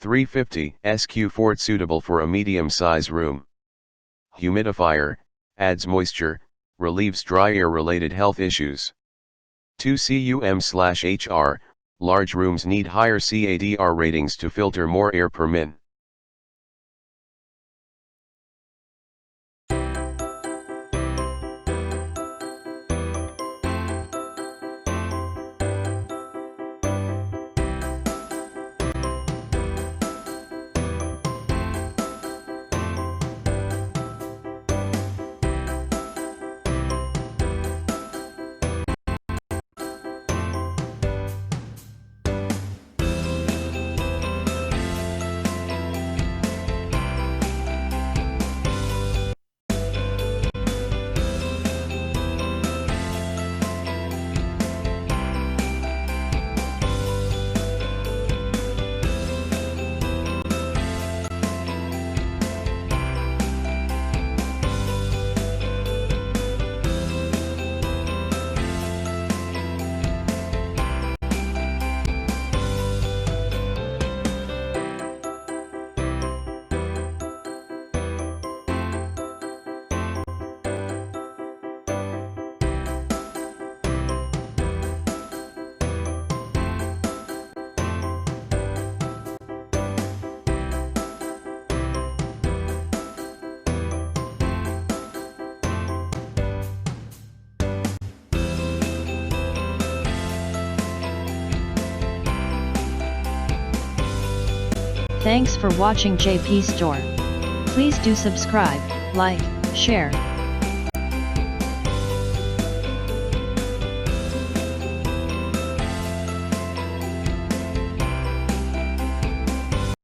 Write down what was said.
350 SQ Fort suitable for a medium-size room. Humidifier, adds moisture, relieves dry air-related health issues. 2 cu.m/hr, large rooms need higher CADR ratings to filter more air per min. Thanks for watching JP Store. Please do subscribe, like, share,